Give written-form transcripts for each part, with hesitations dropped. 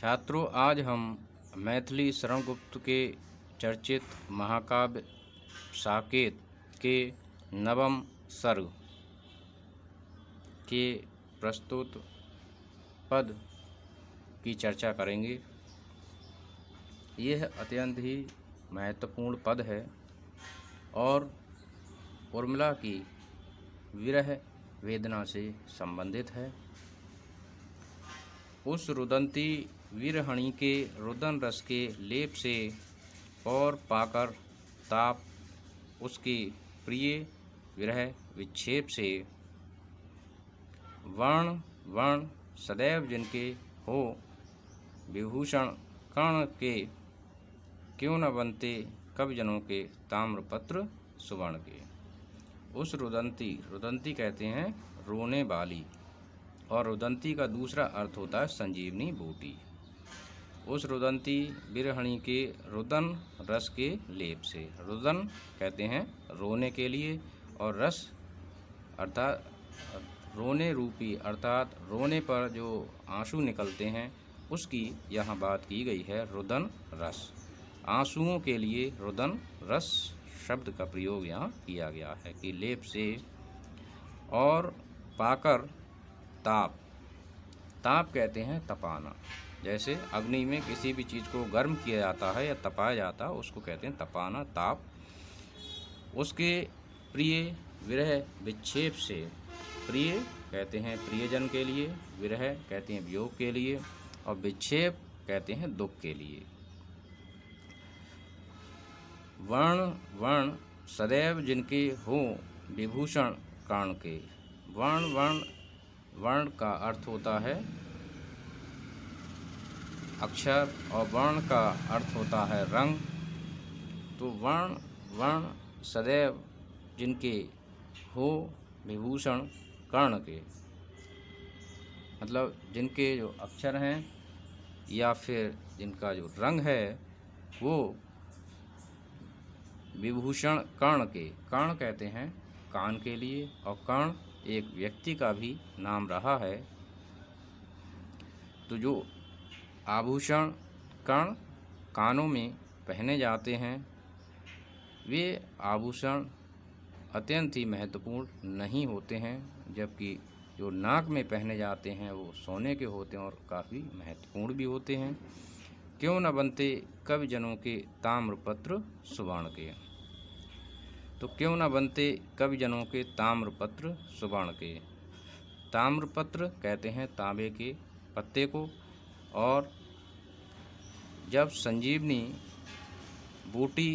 छात्रों, आज हम मैथिली शरण गुप्त के चर्चित महाकाव्य साकेत के नवम सर्ग के प्रस्तुत पद की चर्चा करेंगे। यह अत्यंत ही महत्वपूर्ण पद है और उर्मिला की विरह वेदना से संबंधित है। उस रुदंती विरहणी के रुदन रस के लेप से और पाकर ताप उसके प्रिय विरह विक्षेप से वर्ण वर्ण सदैव जिनके हो विभूषण कर्ण के क्यों न बनते कविजनों के ताम्रपत्र सुवर्ण के। उस रुदंती कहते हैं रोने वाली, और रुदंती का दूसरा अर्थ होता है संजीवनी बूटी। उस रुदंती विरहणी के रुदन रस के लेप से, रुदन कहते हैं रोने के लिए, और रस अर्थात रोने रूपी अर्थात रोने पर जो आंसू निकलते हैं उसकी यहाँ बात की गई है। रुदन रस, आंसुओं के लिए रुदन रस शब्द का प्रयोग यहाँ किया गया है कि लेप से और पाकर ताप। ताप कहते हैं तपाना। जैसे अग्नि में किसी भी चीज़ को गर्म किया जाता है या तपाया जाता है उसको कहते हैं तपाना, ताप। उसके प्रिय विरह विक्षेप से, प्रिय कहते हैं प्रियजन के लिए, विरह कहते हैं वियोग के लिए, और विक्षेप कहते हैं दुख के लिए। वर्ण वर्ण सदैव जिनके हो विभूषण कर्ण के। वर्ण का अर्थ होता है अक्षर और वर्ण का अर्थ होता है रंग। तो वर्ण सदैव जिनके हो विभूषण कर्ण के, मतलब जिनके जो अक्षर हैं या फिर जिनका जो रंग है वो विभूषण कर्ण के। कर्ण कहते हैं कान के लिए, और कर्ण एक व्यक्ति का भी नाम रहा है। तो जो आभूषण कर्ण कानों में पहने जाते हैं वे आभूषण अत्यंत ही महत्वपूर्ण नहीं होते हैं, जबकि जो नाक में पहने जाते हैं वो सोने के होते हैं और काफ़ी महत्वपूर्ण भी होते हैं। क्यों न बनते कविजनों के ताम्रपत्र सुवर्ण के। तो क्यों न बनते कविजनों के ताम्रपत्र सुवर्ण के। ताम्रपत्र कहते हैं तांबे के पत्ते को, और जब संजीवनी बूटी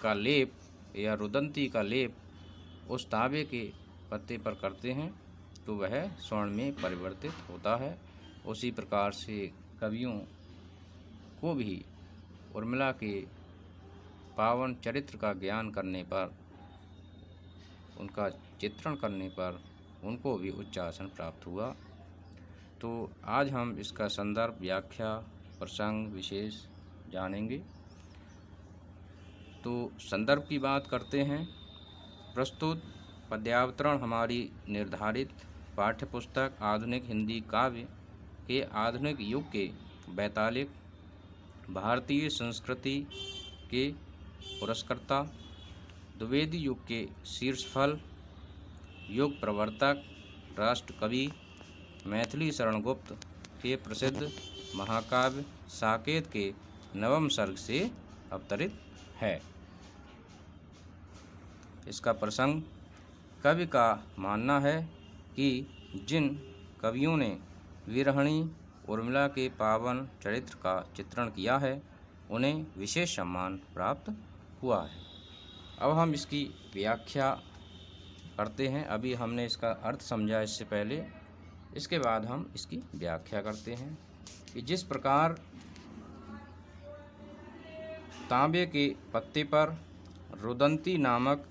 का लेप या रुदंती का लेप उस तांबे के पत्ते पर करते हैं तो वह स्वर्ण में परिवर्तित होता है। उसी प्रकार से कवियों को भी उर्मिला के पावन चरित्र का ज्ञान करने पर, उनका चित्रण करने पर उनको भी उच्च आसन प्राप्त हुआ। तो आज हम इसका संदर्भ, व्याख्या, प्रसंग विशेष जानेंगे। तो संदर्भ की बात करते हैं। प्रस्तुत पद्यावतरण हमारी निर्धारित पाठ्यपुस्तक आधुनिक हिंदी काव्य के आधुनिक युग के वैतालिक भारतीय संस्कृति के पुरस्कर्ता, द्विवेदी युग के शीर्षफल, युग प्रवर्तक, राष्ट्र कवि मैथिली शरण गुप्त के प्रसिद्ध महाकाव्य साकेत के नवम सर्ग से अवतरित है। इसका प्रसंग, कवि का मानना है कि जिन कवियों ने विरहणी उर्मिला के पावन चरित्र का चित्रण किया है उन्हें विशेष सम्मान प्राप्त हुआ है। अब हम इसकी व्याख्या करते हैं। अभी हमने इसका अर्थ समझा इससे पहले, इसके बाद हम इसकी व्याख्या करते हैं कि जिस प्रकार तांबे के पत्ते पर रुदंती नामक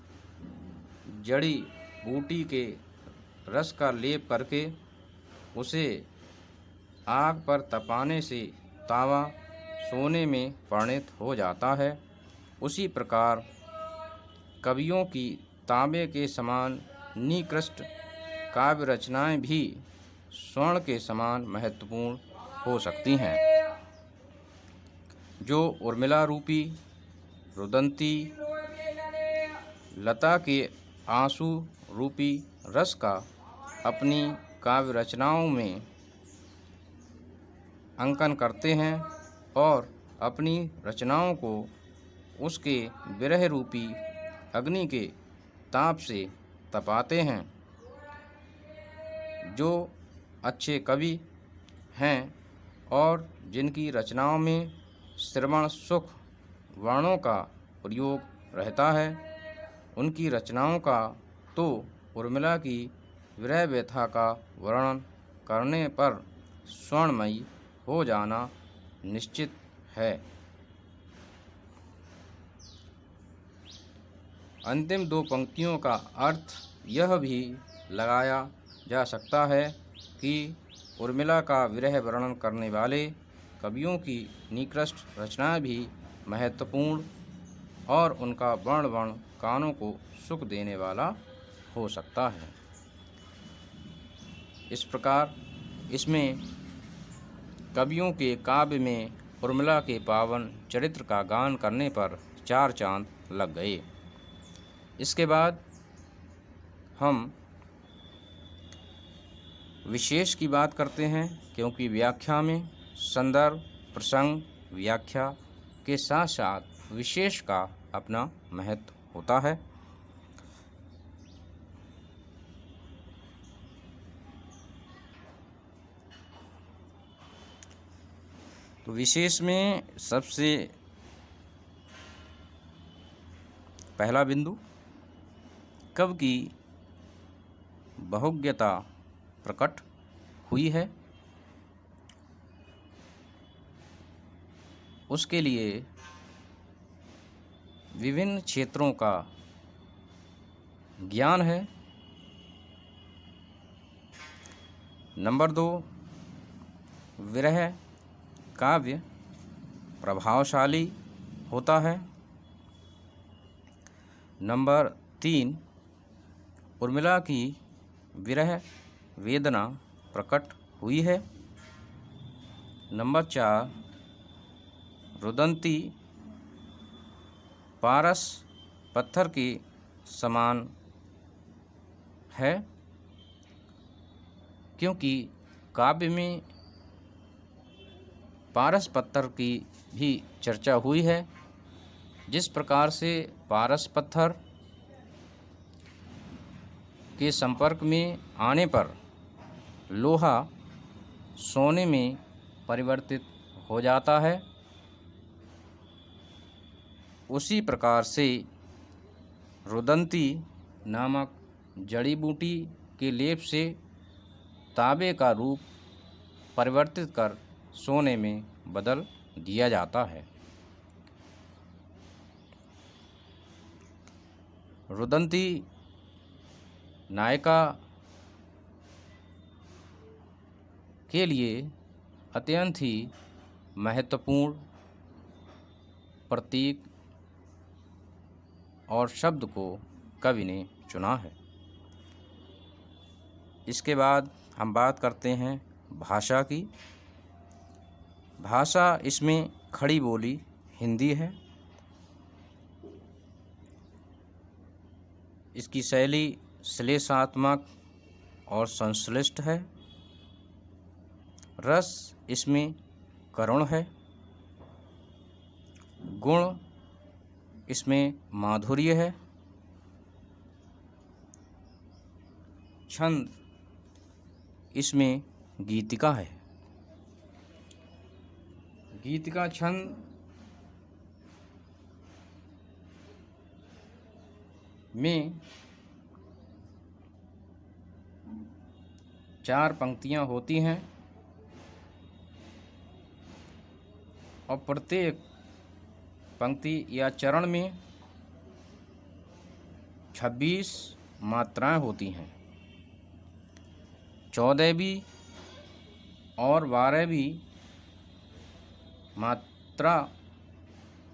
जड़ी बूटी के रस का लेप करके उसे आग पर तपाने से तावा सोने में परिणत हो जाता है, उसी प्रकार कवियों की तांबे के समान निकृष्ट काव्य रचनाएं भी स्वर्ण के समान महत्वपूर्ण हो सकती हैं। जो उर्मिला रूपी रुदंती लता के आंसू रूपी रस का अपनी काव्य रचनाओं में अंकन करते हैं और अपनी रचनाओं को उसके विरह रूपी अग्नि के ताप से तपाते हैं। जो अच्छे कवि हैं और जिनकी रचनाओं में श्रवण सुख वर्णों का प्रयोग रहता है, उनकी रचनाओं का तो उर्मिला की विरह व्यथा का वर्णन करने पर स्वर्णमयी हो जाना निश्चित है। अंतिम दो पंक्तियों का अर्थ यह भी लगाया जा सकता है कि उर्मिला का विरह वर्णन करने वाले कवियों की निकृष्ट रचनाएं भी महत्वपूर्ण और उनका वर्ण कानों को सुख देने वाला हो सकता है। इस प्रकार इसमें कवियों के काव्य में उर्मिला के पावन चरित्र का गान करने पर 4 चांद लग गए। इसके बाद हम विशेष की बात करते हैं, क्योंकि व्याख्या में संदर्भ प्रसंग व्याख्या के साथ साथ विशेष का अपना महत्व होता है। तो विशेष में सबसे पहला बिंदु कवि की बहुज्ञता प्रकट हुई है। उसके लिए विभिन्न क्षेत्रों का ज्ञान है। नंबर 2, विरह काव्य प्रभावशाली होता है। नंबर 3, उर्मिला की विरह वेदना प्रकट हुई है। नंबर 4, रुदंती पारस पत्थर के समान है, क्योंकि काव्य में पारस पत्थर की भी चर्चा हुई है। जिस प्रकार से पारस पत्थर के संपर्क में आने पर लोहा सोने में परिवर्तित हो जाता है, उसी प्रकार से रुदंती नामक जड़ी बूटी के लेप से तांबे का रूप परिवर्तित कर सोने में बदल दिया जाता है। रुदंती नायिका के लिए अत्यंत ही महत्वपूर्ण प्रतीक और शब्द को कवि ने चुना है। इसके बाद हम बात करते हैं भाषा की। भाषा इसमें खड़ी बोली हिंदी है। इसकी शैली श्लेषात्मक और संश्लिष्ट है। रस इसमें करुण है। गुण इसमें माधुर्य है। छंद इसमें गीतिका है। गीतिका छंद में 4 पंक्तियां होती हैं और प्रत्येक पंक्ति या चरण में 26 मात्राएं होती हैं। 14वीं और 12वीं मात्रा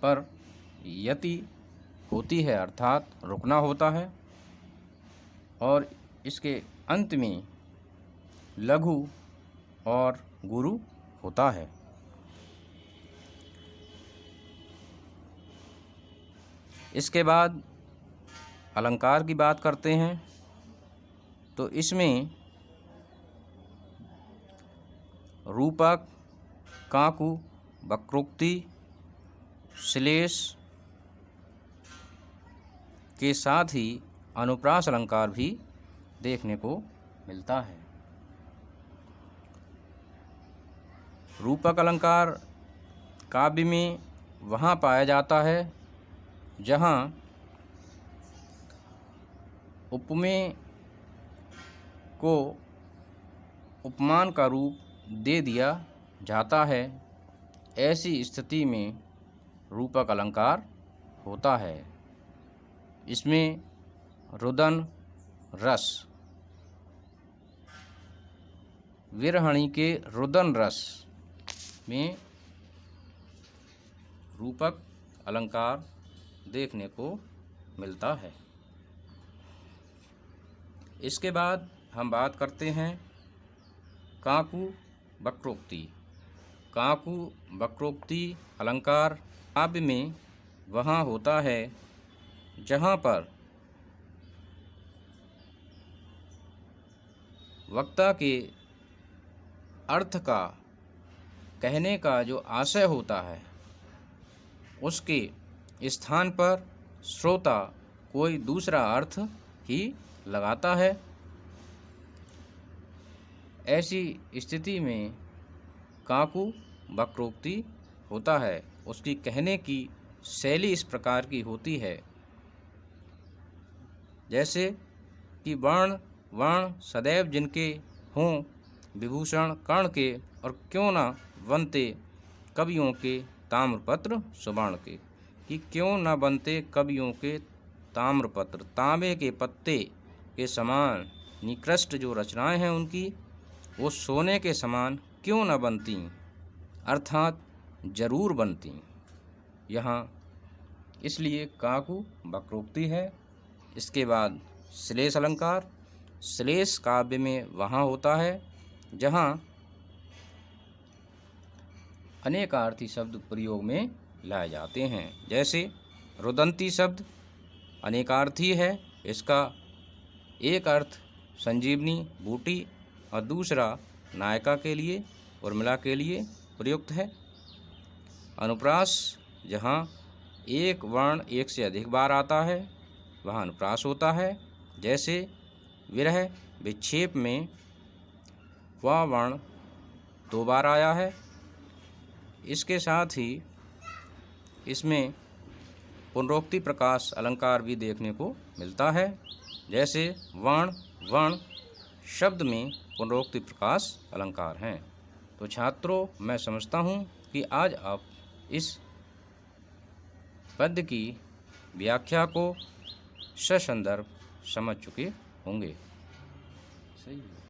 पर यति होती है, अर्थात रुकना होता है, और इसके अंत में लघु और गुरु होता है। इसके बाद अलंकार की बात करते हैं तो इसमें रूपक, काकु, वक्रोक्ति, श्लेष के साथ ही अनुप्रास अलंकार भी देखने को मिलता है। रूपक अलंकार काव्य में वहाँ पाया जाता है जहाँ उपमेय को उपमान का रूप दे दिया जाता है। ऐसी स्थिति में रूपक अलंकार होता है। इसमें रुदन रस, विरहणी के रुदन रस में रूपक अलंकार देखने को मिलता है। इसके बाद हम बात करते हैं काकु वक्रोक्ति। काकु वक्रोक्ति अलंकार काव्य में वहाँ होता है जहाँ पर वक्ता के अर्थ का कहने का जो आशय होता है उसके स्थान पर श्रोता कोई दूसरा अर्थ ही लगाता है। ऐसी स्थिति में काकु वक्रोक्ति होता है। उसकी कहने की शैली इस प्रकार की होती है जैसे कि वर्ण वर्ण सदैव जिनके हों विभूषण कर्ण के, और क्यों न बनते कवियों के ताम्रपत्र सुवर्ण के, कि क्यों न बनते कवियों के ताम्रपत्र, तांबे के पत्ते के समान निकृष्ट जो रचनाएं हैं उनकी वो सोने के समान क्यों न बनती, अर्थात जरूर बनती। यहाँ इसलिए काकु वक्रोक्ति है। इसके बाद श्लेष अलंकार। श्लेष काव्य में वहाँ होता है जहाँ अनेकार्थी शब्द प्रयोग में लाए जाते हैं। जैसे रुदंती शब्द अनेकार्थी है। इसका एक अर्थ संजीवनी बूटी और दूसरा नायिका के लिए उर्मिला के लिए प्रयुक्त है। अनुप्रास जहाँ एक वर्ण एक से अधिक बार आता है वहाँ अनुप्रास होता है। जैसे विरह विक्षेप में वह वर्ण 2 बार आया है। इसके साथ ही इसमें पुनरोक्ति प्रकाश अलंकार भी देखने को मिलता है। जैसे वर्ण वर्ण शब्द में पुनरोक्ति प्रकाश अलंकार हैं। तो छात्रों, मैं समझता हूँ कि आज आप इस पद्य की व्याख्या को ससंदर्भ समझ चुके होंगे। सही है।